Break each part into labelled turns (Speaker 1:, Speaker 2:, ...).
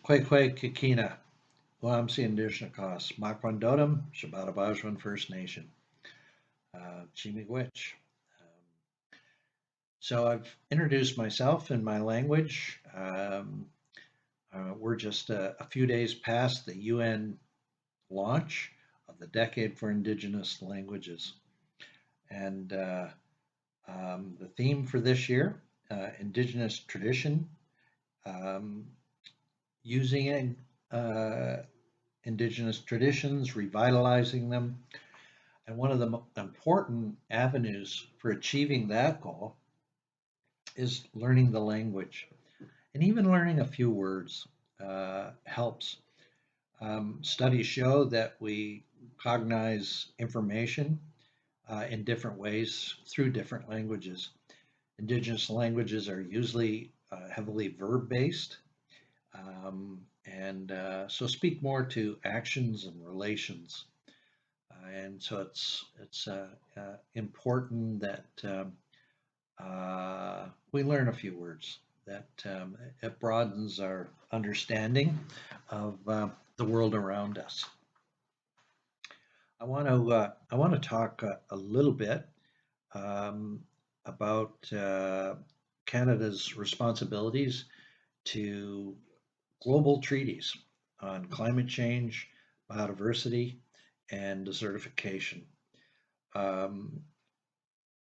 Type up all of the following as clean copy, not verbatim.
Speaker 1: Kwekwe Kikina, Guamsi Indigenous Cost, Makwandotum, Shabbatabajwan First Nation, Chimigwich. So I've introduced myself in my language. We're just a few days past the UN launch of the Decade for Indigenous Languages. And the theme for this year, Indigenous Tradition, um, using Indigenous traditions, revitalizing them. And one of the important avenues for achieving that goal is learning the language. And even learning a few words helps. Studies show that we cognize information in different ways through different languages. Indigenous languages are usually heavily verb based, and so speak more to actions and relations. And so it's important that we learn a few words. That it broadens our understanding of the world around us. I want to talk a little bit um, about Canada's responsibilities to global treaties on climate change, biodiversity, and desertification. Um,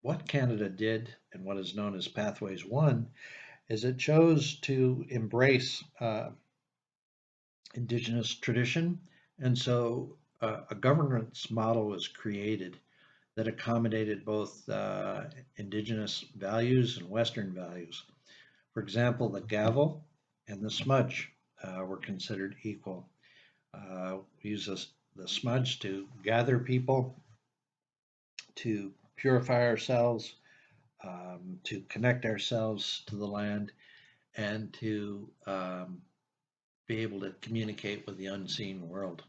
Speaker 1: what Canada did, and what is known as Pathways One, is it chose to embrace Indigenous tradition, and so a governance model was created that accommodated both Indigenous values and Western values. For example, the gavel and the smudge were considered equal. We use the smudge to gather people, to purify ourselves, to connect ourselves to the land, and to be able to communicate with the unseen world.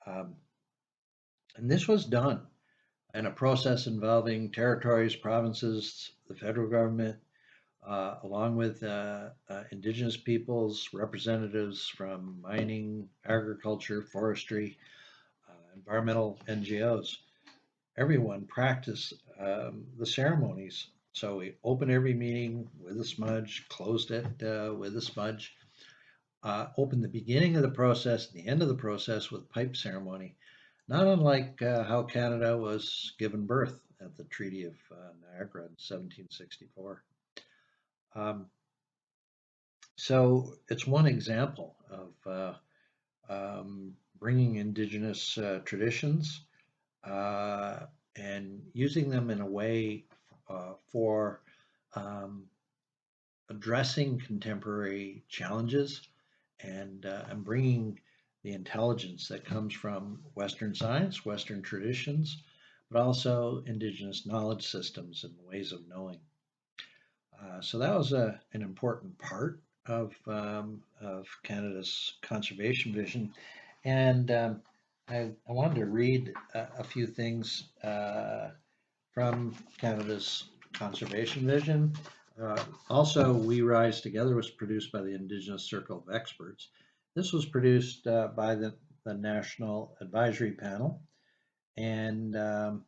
Speaker 1: Um, and this was done in a process involving territories, provinces, the federal government, along with Indigenous peoples, representatives from mining, agriculture, forestry, environmental NGOs. Everyone practiced the ceremonies. So we opened every meeting with a smudge, closed it with a smudge, opened the beginning of the process, the end of the process with pipe ceremony, not unlike how Canada was given birth at the Treaty of Niagara in 1764. Um, so it's one example of bringing Indigenous traditions uh, and using them in a way for um, addressing contemporary challenges and bringing the intelligence that comes from Western science, Western traditions, but also Indigenous knowledge systems and ways of knowing. So that was an important part of Canada's conservation vision. And I wanted to read a few things from Canada's conservation vision. Also, We Rise Together was produced by the Indigenous Circle of Experts. This was produced by the National Advisory Panel, and I'm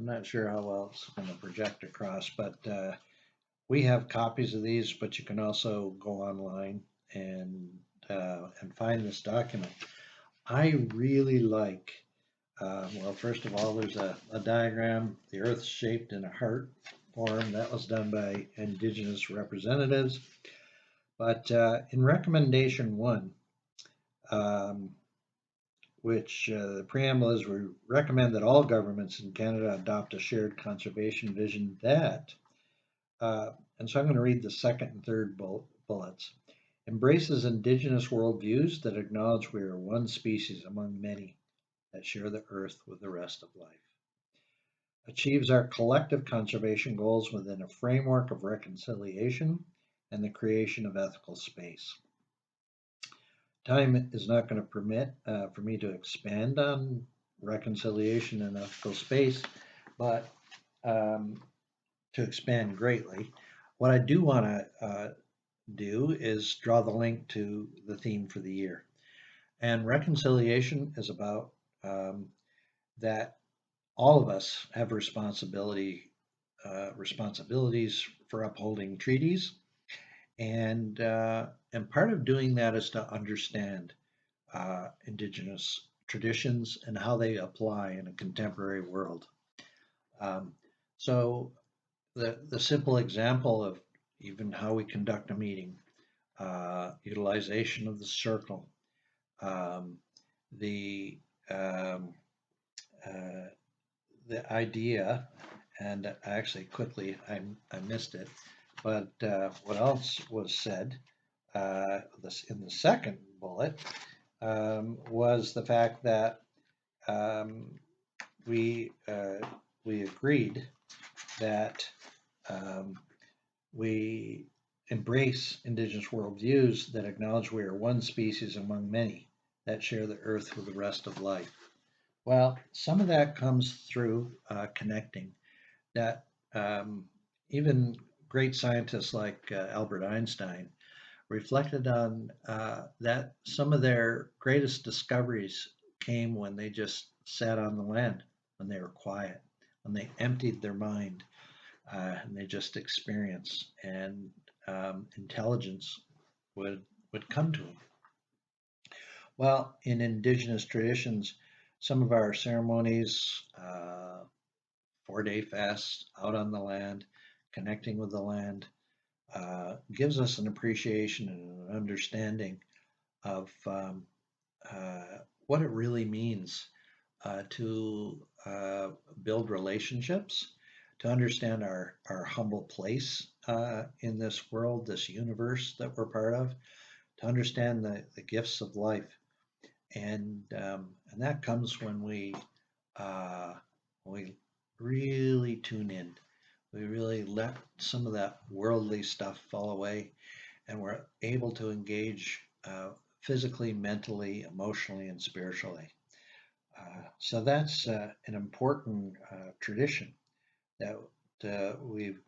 Speaker 1: not sure how well it's going to project across, but we have copies of these, but you can also go online and find this document. I really like. Well, first of all, there's a diagram, the Earth shaped in a heart form. That was done by Indigenous representatives. But in recommendation one, um, which the preamble is, we recommend that all governments in Canada adopt a shared conservation vision that, and so I'm going to read the second and third bullets, embraces Indigenous worldviews that acknowledge we are one species among many that share the earth with the rest of life, achieves our collective conservation goals within a framework of reconciliation and the creation of ethical space. Time is not going to permit for me to expand on reconciliation and ethical space, but to expand greatly. What I do want to do is draw the link to the theme for the year. And reconciliation is about that all of us have responsibilities for upholding treaties, and part of doing that is to understand indigenous traditions and how they apply in a contemporary world. Um, so the simple example of even how we conduct a meeting, utilization of the circle, um, the um, uh, the idea, and actually quickly I missed it, but what else was said this in the second bullet was the fact that um, we we agreed that um, we embrace indigenous worldviews that acknowledge we are one species among many that share the earth with the rest of life. Well, some of that comes through connecting that even great scientists like Albert Einstein reflected on that some of their greatest discoveries came when they just sat on the land, when they were quiet, when they emptied their mind, and they just experienced, and intelligence would would come to them. Well, in indigenous traditions, some of our ceremonies, 4-day fast out on the land, connecting with the land, gives us an appreciation and an understanding of what it really means to build relationships, to understand our humble place in this world, this universe that we're part of, to understand the gifts of life. And that comes uh, when we really tune in. We really let some of that worldly stuff fall away, and we're able to engage physically, mentally, emotionally, and spiritually. So that's an important tradition that we've,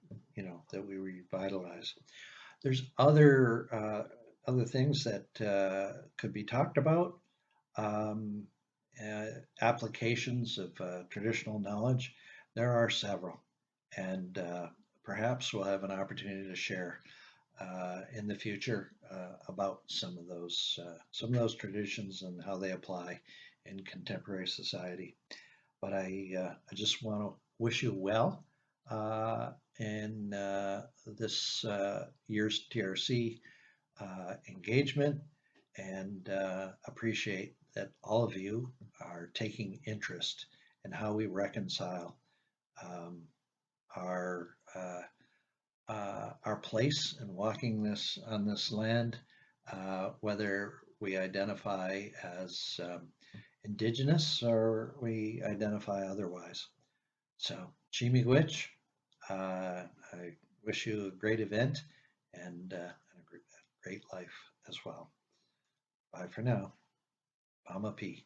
Speaker 1: that we revitalize. There's other things that could be talked about. Um, Applications of traditional knowledge. There are several, and perhaps we'll have an opportunity to share in the future about some of those traditions and how they apply in contemporary society. But I just want to wish you well in this year's TRC engagement, and appreciate that all of you are taking interest in how we reconcile um, our our place in walking this on this land, whether we identify as indigenous or we identify otherwise. So, Chimigwich, I wish you a great event and a great life as well. Bye for now. Pama P.